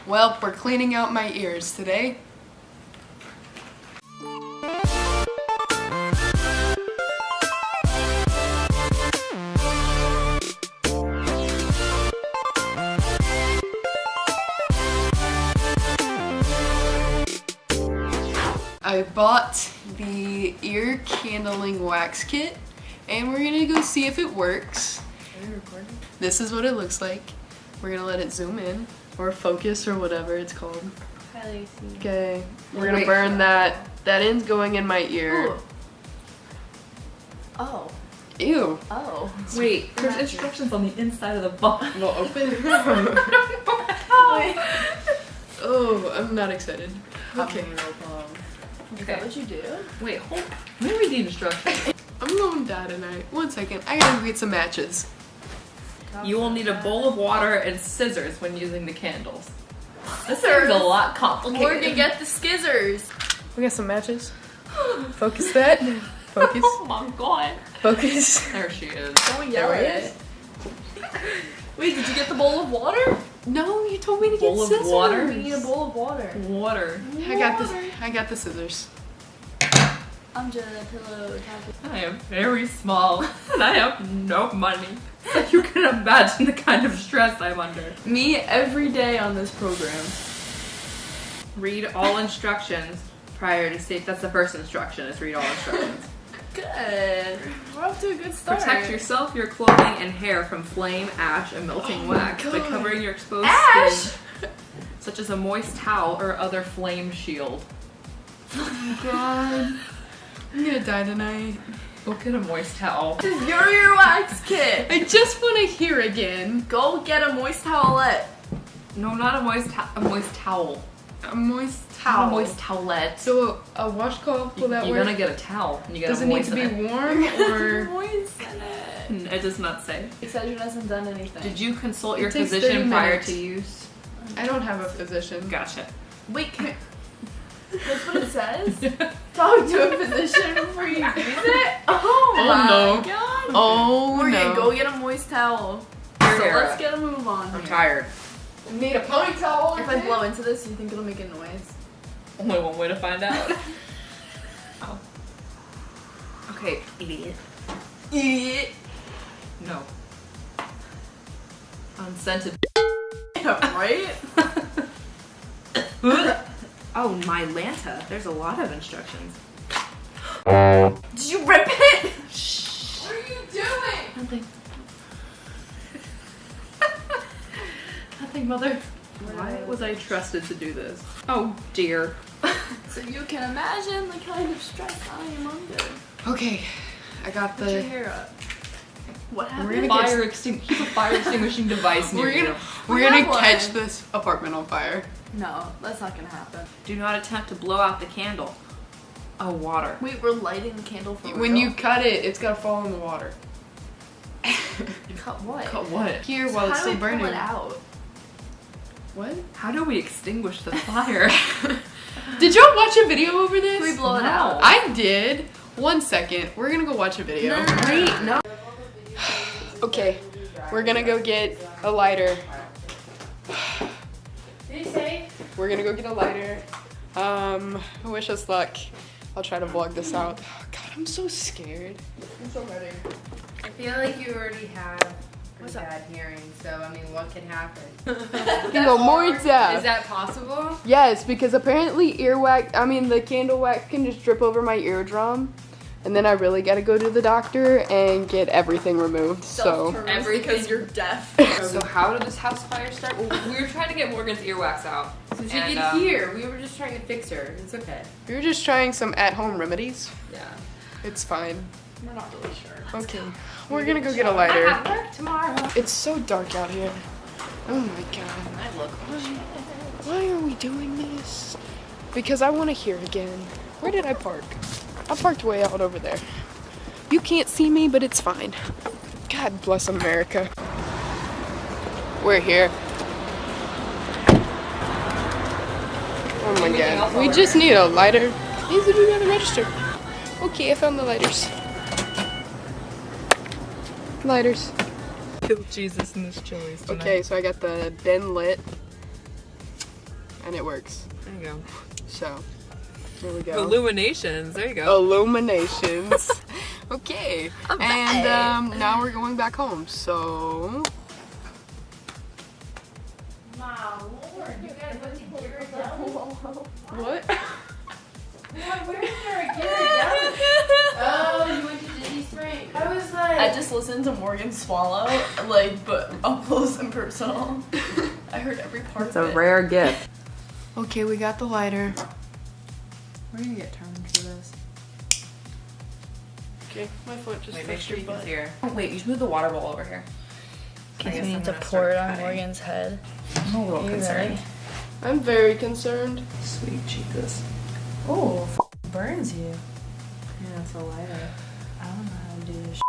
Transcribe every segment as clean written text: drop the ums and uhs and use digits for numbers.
Well, we're cleaning out my ears today. I bought the ear candling wax kit and we're gonna go see if it works. Are you recording? This is what it looks like. We're gonna let it zoom in or focus or whatever it's called. Okay, we're gonna burn that. That end's going in my ear. Ooh. Oh. Ew. Oh. Wait, there's instructions on the inside of the box. Well, open. Oh, I'm not excited. Okay. Is that what you do? Wait, hold. Let me read the instructions. I'm going to die tonight. 1 second. I gotta go get some matches. You will need a bowl of water and scissors when using the candles. This is a lot complicated. Morgan, get the skizzers. We got some matches. Focus that. Focus. Oh my god. Focus. There she is. Don't yell at it. Wait, did you get the bowl of water? No, you told me to get Bowl of scissors. water? We need a bowl of water. Water. I got the scissors. I'm just a pillow talking. I am very small and I have no money. So you can imagine the kind of stress I'm under. Me every day on this program. Read all instructions prior to state. That's the first instruction, is read all instructions. Good. We're off to a good start. Protect yourself, your clothing, and hair from flame, ash, and melting wax by covering your exposed skin, such as a moist towel or other flame shield. Oh god. I'm gonna die tonight. Go get a moist towel. This is your earwax kit. I just want to hear again. Go get a moist towelette. No, not a moist a moist towel. A moist Not towel. a moist towelette. So a washcloth, will that You're work? gonna get a towel. And you gotta Does it need to be warm or? Moisten it. It does not say. Excedrin hasn't done anything. Did you consult your It takes 30 physician prior minutes. to use? I don't have a physician. Gotcha. Wait, that's what it says? Talk to a physician before you use it? Oh my no. god. Oh Morgan, no. go get a moist towel. Here, So here. let's get a move on. I'm here. tired. Need a ponytail. If I blow into this, you think it'll make a noise? Only one way to find out. Oh. Okay, idiot. Idiot. No. Unscented. Right? Oh, my Lanta. There's a lot of instructions. Did you rip it? What are you doing? Nothing. Nothing, mother. Why was I trusted to do this? Oh, dear. So you can imagine the kind of stress I am under. Okay, I got Put your the. hair up. What We're happened? gonna Keep a fire extinguishing device near We're you. gonna We have one. catch this apartment on fire. No, that's not gonna happen. Do not attempt to blow out the candle. Oh, water. Wait, we're lighting the candle for When real? you cut it, it's gotta fall in the water. cut what? Cut what? Here So while it's how still do we burning. pull it out? What? How do we extinguish the fire? Did y'all watch a video over this? Can we blow it No. out? I did. 1 second. We're gonna go watch a video. Wait, no. Okay, we're gonna go get a lighter. Did he say? We're gonna go get a lighter. Wish us luck. I'll try to vlog this out. Oh, God, I'm so scared. I'm so ready. I feel like you already have pretty bad hearing, so I mean, what could happen? No more Is that possible? Yes, because apparently the candle wax can just drip over my eardrum. And then I really gotta go to the doctor and get everything removed, so. Because you're deaf. So how did this house fire start? Well, we were trying to get Morgan's earwax out. So she And, could hear. We were just trying to fix her. It's okay. We were just trying some at-home remedies. Yeah. It's fine. We're not really sure. Okay, we're gonna go get a I lighter. have work tomorrow. It's so dark out here. Oh my God. I look. Why are we doing this? Because I want to hear again. Where did I park? I parked way out over there. You can't see me, but it's fine. God bless America. We're here. Oh my God. We just need a lighter. These are doing the register. Okay, I found the lighters. Lighters. Kill Jesus in this Chili's tonight. Okay, so I got the Ben Lit and it works. There you go. So, there we go. Illuminations. There you go. Illuminations. Okay. And now we're going back home. So. My lord, you gotta put the gear down. What? Where's your gear down? Oh, you went to DC SPRING. I was like. I just listened to Morgan swallow, like, but up close and personal. I heard every part It's of a it. rare gift. Okay, we got the lighter. We're gonna get turned for this. Okay, my foot just Wait, make pushed sure your you can butt. see her. Oh, wait, you should move the water bowl over here. I Kids guess need I'm to gonna pour it start on cutting. Morgan's head. I'm a little You concerned. ready? I'm very concerned. Sweet Jesus. Oh, burns you. Yeah, it's a lighter. I don't know how to do this.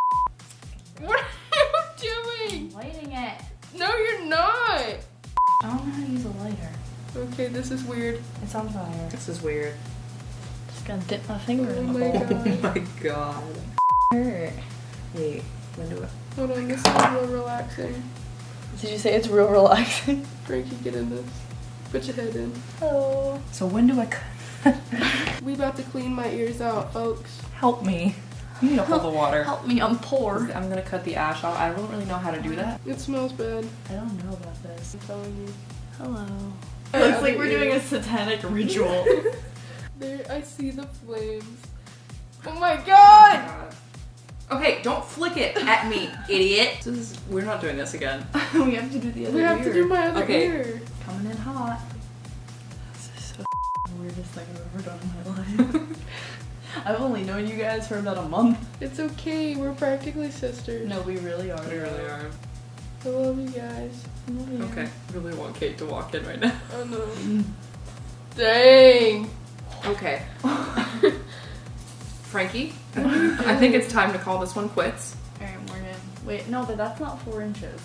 What are you doing? Lighting it. No, you're not. I don't know how to use a lighter. Okay, this is weird. It's on fire. This is weird. Just gonna dip my finger Oh in the my hole. god. Oh my god. Hurt. Wait, when do it? Hold on, this is real relaxing. Did you say it's real relaxing? Frankie, get in this. Put your head in. Hello. So when do I cut? We about to clean my ears out, folks. Help me. You need to hold the water. Help me, I'm poor. I'm gonna cut the ash off. I don't really know how to do that. It smells bad. I don't know about this. I'm telling you. Hello. It Looks like we're doing a satanic ritual. There, I see the flames. Oh my god! Okay, don't flick it at me, idiot. We're not doing this again. We have to do the other We have to ear. do my other Okay. ear. Coming in hot. This is so the weirdest thing I've ever done in my life. I've only known you guys for about a month. It's okay, we're practically sisters. No, we really are. We really are. I love you guys. Okay, really want Kate to walk in right now. Oh no. Dang! Okay. Frankie, I think it's time to call this one quits. Alright, Morgan. Wait, no, but that's not 4 inches.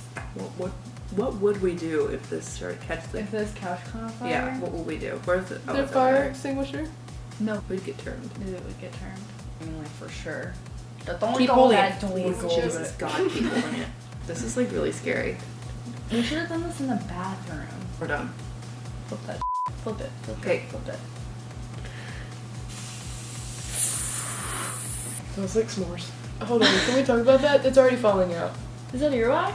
What would we do if this started catching the... If this couch caught on fire, Yeah, what would we do? Where's it? Oh, The it's fire over extinguisher? no, there. We'd get turned. it would get turned. I mean, like, for sure. Keep holding it. Please, Jesus God, keep holding it. This is like really scary. We should have done this in the bathroom. We're done. Flip that. Flip it. Flip Okay. it. Flip it. Smells like s'mores. Hold on, can we talk about that? It's already falling out. Is that earwax?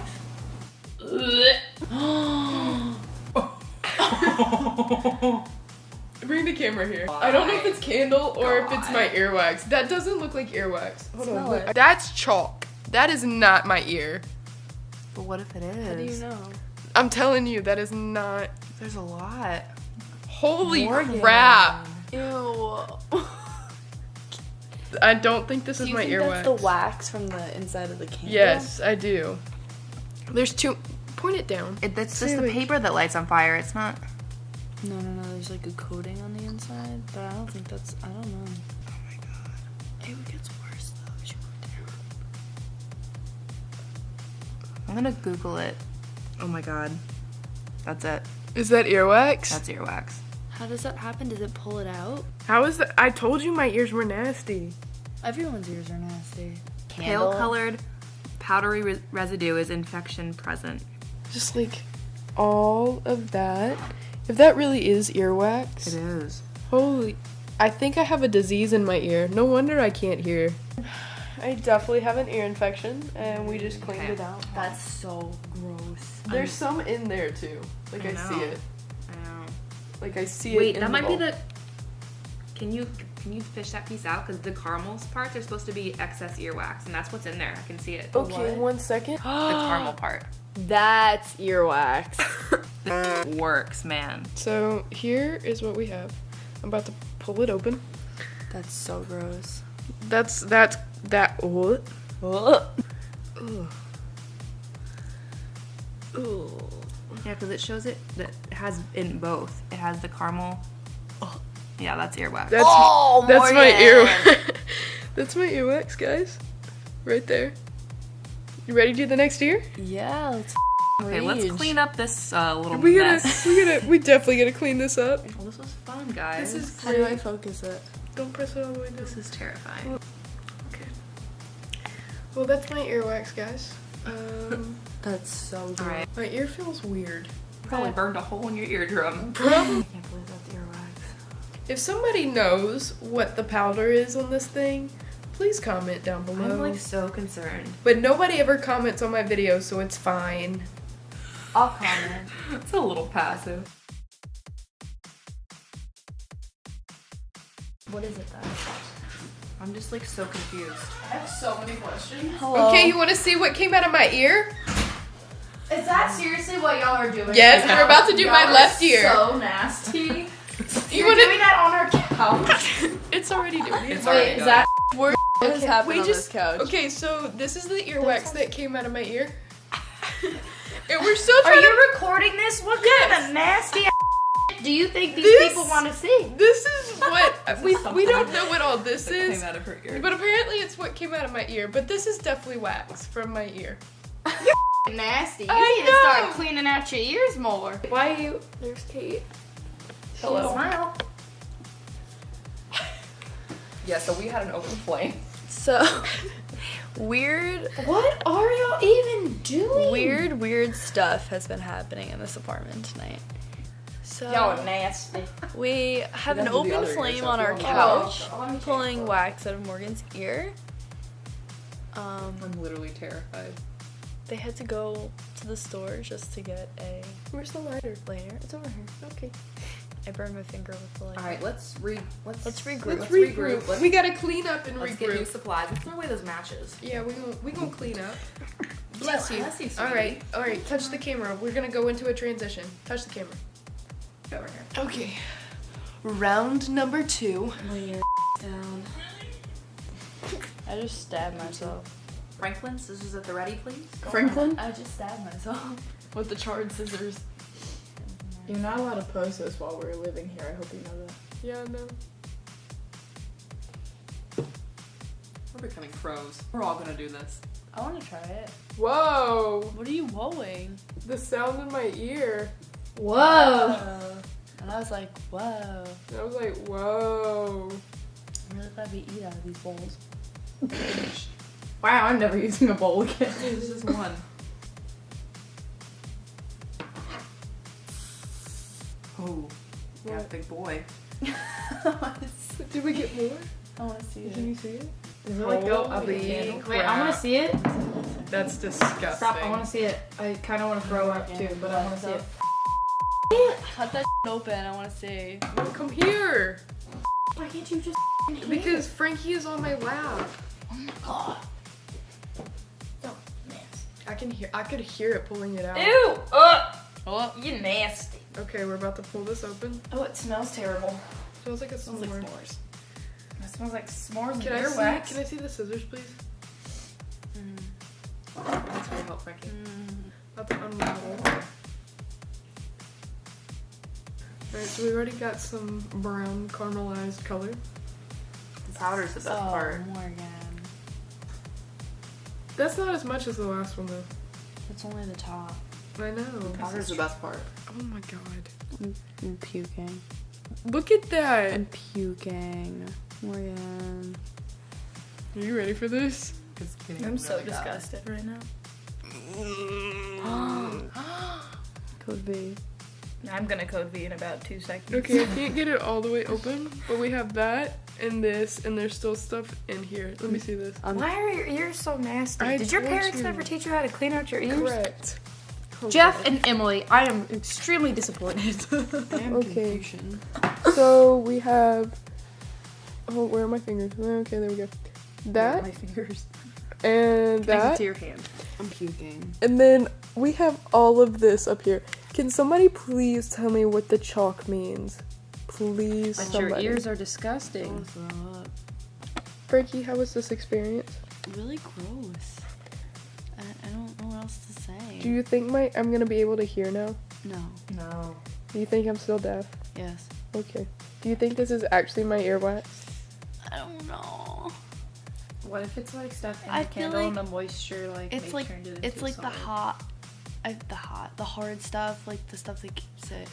Bring the camera here. I don't know if it's candle or if it's God. my earwax. That doesn't look like earwax. Hold on. Smell Look. it. That's chalk. That is not my ear. But what if it is? How do you know? I'm telling you, that is not. There's a lot. Holy Morgan. crap. Ew. I don't think this is Do you my think earwax. that's the wax from the inside of the candle? Yes, I do. There's two. Point it down. That's just the paper that lights on fire. It's not. No, there's like a coating on the inside, but I don't think that's, I don't know. Oh my god. It gets worse though as you go down. I'm gonna Google it. Oh my god. That's it. Is that earwax? That's earwax. How does that happen? Does it pull it out? How is that? I told you my ears were nasty. Everyone's ears are nasty. Pale colored, powdery residue is infection present. Just like all of that. If that really is earwax. It is. Holy. I think I have a disease in my ear. No wonder I can't hear. I definitely have an ear infection and we just cleaned Okay. it out. That's so gross. There's some in there too. Like I see know. it. I know. Like I see it. Wait, in that might be bowl. the. Can you fish that piece out? Because the caramels part, there's supposed to be excess earwax, and that's what's in there. I can see it. Okay, What? 1 second. The caramel part. That's earwax. This works, man. So here is what we have. I'm about to pull it open. That's so gross. That. What? Ugh. Ugh. Ugh. Yeah, because it shows it that it has in both. It has the caramel. Yeah, that's earwax. That's my earwax. That's my earwax, guys. Right there. You ready to do the next ear? Yeah, let's Okay, let's clean up this little We mess. we definitely gotta clean this up. Well, this was fun, guys. This is How do I great. focus it? Don't press it all the way down. This is terrifying. Okay. Well, that's my earwax, guys. That's so gross. All right. My ear feels weird. Probably burned a hole in your eardrum. I can't believe that's earwax. If somebody knows what the powder is on this thing, please comment down below. I'm like so concerned. But nobody ever comments on my videos, so it's fine. I'll comment. It's a little passive. What is it then? I'm just like so confused. I have so many questions. Hello? Okay, you want to see what came out of my ear? Is that seriously what y'all are doing? Yes, right we're now? about to do Y'all my are left ear. So nasty. You You're want doing that on our couch? It's already doing it. It's Wait, already is done. that? What is happening We on just this couch? Okay, so this is the earwax that came out of my ear. And we're still Are trying to. you recording this? What kind of nasty do you think these This- people want to see? This is what we don't know what all this That is. came out of her ear. But apparently it's what came out of my ear. But this is definitely wax from my ear. Nasty. You I need to know. start cleaning out your ears more. Why you? There's Kate. Hello. Smile. Yeah, so we had an open flame. So weird What are y'all even doing? weird stuff has been happening in this apartment tonight. So Y'all are nasty. we have an That's the open other ear, flame so on if our you couch, Oh, let me check. pulling wax out of Morgan's ear. I'm literally terrified. They had to go to the store just to get a Where's the lighter? lighter. It's over here. Okay. I burned my finger with the lighter. All right, let's regroup. Let's regroup. regroup. We gotta clean up and Let's get new regroup. supplies. Let's throw away those matches. Yeah, we gonna clean up. Bless you. Bless you, All sweetie. right. Touch the camera. We're gonna go into a transition. Touch the camera. Over here. Okay. Round number 2. Lay your down. I just stabbed myself. Franklin, scissors at the ready, please. Franklin? I just stabbed myself with the charred scissors. You're not allowed to post this while we're living here. I hope you know that. Yeah, no. We're becoming pros. We're all gonna do this. I want to try it. Whoa! What are you wowing? The sound in my ear. Whoa. And I was like, whoa. I was like, whoa. I'm really glad we eat out of these bowls. Wow, I'm never using a bowl again. This is one. Oh, yeah, What? big boy. Did we get more? I want to see Can you it. see it? Does it like go up Holy again? crap. Wait, I want to see it. That's disgusting. Stop, I want to see it. I kind of want to throw up too, but I want to see it. Cut that open. I want to see. No, come here. Why can't you just Because Frankie is on my lap. God. Oh, nasty. I could hear it pulling it out. Ew! Oh, You nasty. Okay, we're about to pull this open. Oh, it smells terrible. Smells like a smells like s'more. s'mores. It smells like s'mores and Can I earwax. see? Can I see the scissors, please? Thanks for your help, Frankie. About to unravel. Alright, so we already got some brown caramelized color. The powder's the best Oh, part. Morgan. That's not as much as the last one though. That's only the top. I know. Powder's the best part. Oh my god. I'm puking. Look at that. I'm puking. Morgan. Are you ready for this? It's getting I'm so really bad. disgusted right now. Code V. I'm gonna code V in about 2 seconds. Okay, I can't get it all the way open, but we have that and this, and there's still stuff in here. Let me see this. Why are your ears so nasty? I Did your told parents you. never teach you how to clean out your ears? Correct. Jeff and Emily, I am extremely disappointed. Okay. So we have. Oh, where are my fingers? Okay, there we go. That My fingers. and that, to your hand. I'm puking. and then we have all of this up here. Can somebody please tell me what the chalk means? Please, But somebody. your ears are disgusting. Frankie, how was this experience? Really gross. I don't know what else to say. Do you think I'm gonna be able to hear now? No. No. Do you think I'm still deaf? Yes. Okay. Do you think this is actually my earwax? I don't know. What if it's like stuff in I the feel candle like and the moisture like It's like turned it it's into like solid? the hard stuff, like the stuff that keeps it.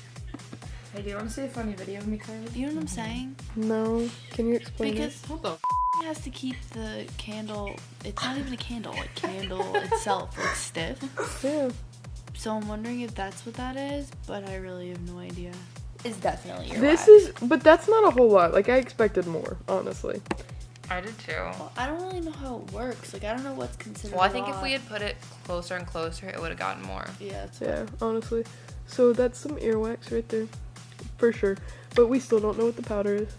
Hey, do you want to see a funny video of me currently? You know what I'm saying? No. Can you explain Because What the it has to keep the candle. It's not even a candle. Like candle itself, like stiff. it? Yeah. So I'm wondering if that's what that is, but I really have no idea. It's definitely your This is, but that's not a whole lot. Like, I expected more, honestly. I did too. Well, I don't really know how it works. Like, I don't know what's considered. Well, I think a if lot. we had put it closer and closer, it would have gotten more. Yeah. That's Yeah, honestly. So that's some earwax right there, for sure. But we still don't know what the powder is.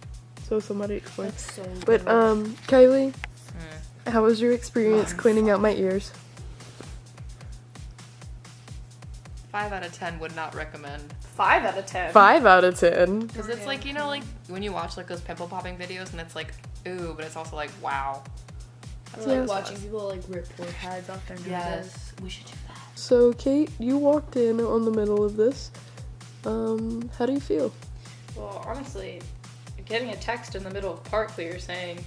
So somebody explain. That's so. But Kylie, Hmm. how was your experience cleaning out my ears? 5 out of 10 would not recommend. 5 out of 10. 5 out of 10. Because it's like, you know, like when you watch like those pimple popping videos and it's like, ooh, but it's also like, wow. That's Or, like Yes. watching people like rip pore pads off their noses. we should do that. So Kate, you walked in on the middle of this. How do you feel? Well, honestly, getting a text in the middle of park clear saying,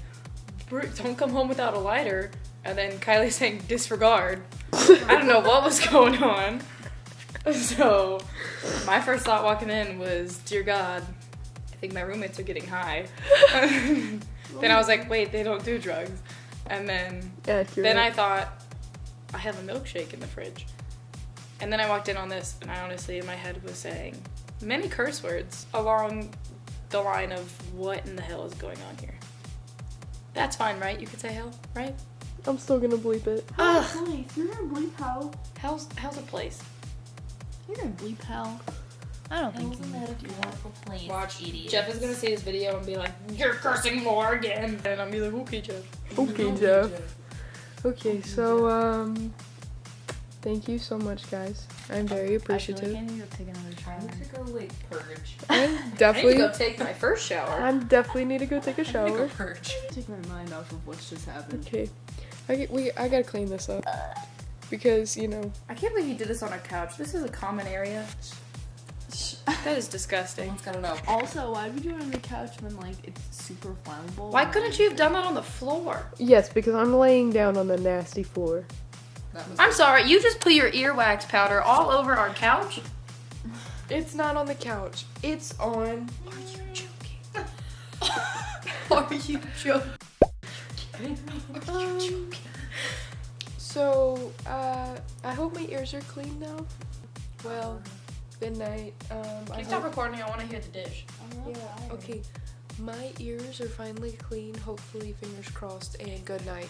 don't come home without a lighter, and then Kylie saying disregard. I don't know what was going on. So, my first thought walking in was, dear God, I think my roommates are getting high. Then I was like, wait, they don't do drugs. And then I thought, I have a milkshake in the fridge. And then I walked in on this, and I honestly, in my head, was saying many curse words along the line of what in the hell is going on here. That's fine, right? You could say hell, right? I'm still gonna bleep it. Ugh. You're gonna bleep hell. Hell's a place. You're gonna bleep hell. I don't think you need to do that. place. Watch. Jeff is gonna see this video and be like, "You're cursing more again," and I'll be like, "Okay, Jeff." Okay, Jeff. Okay, so thank you so much, guys. I'm very appreciative. I need to go take another shower. go like purge. I'm I need to definitely, go take my first shower. I'm definitely need to go take a shower. Purge. Take my mind off of what's just happened. Okay, I gotta clean this up because you know. I can't believe you did this on a couch. This is a common area. That is disgusting. Someone's gotta know. Also, why would we do it on the couch when like it's super flammable? Why couldn't you have done that on the floor? Yes, because I'm laying down on the nasty floor. That was I'm sorry, you just put your earwax powder all over our couch? It's not on the couch. It's on. Are you joking? Are you joking? So, I hope my ears are clean now. Well, good night. Can you stop recording? I want to hear the dish. Yeah, okay. My ears are finally clean, hopefully, fingers crossed, and good night.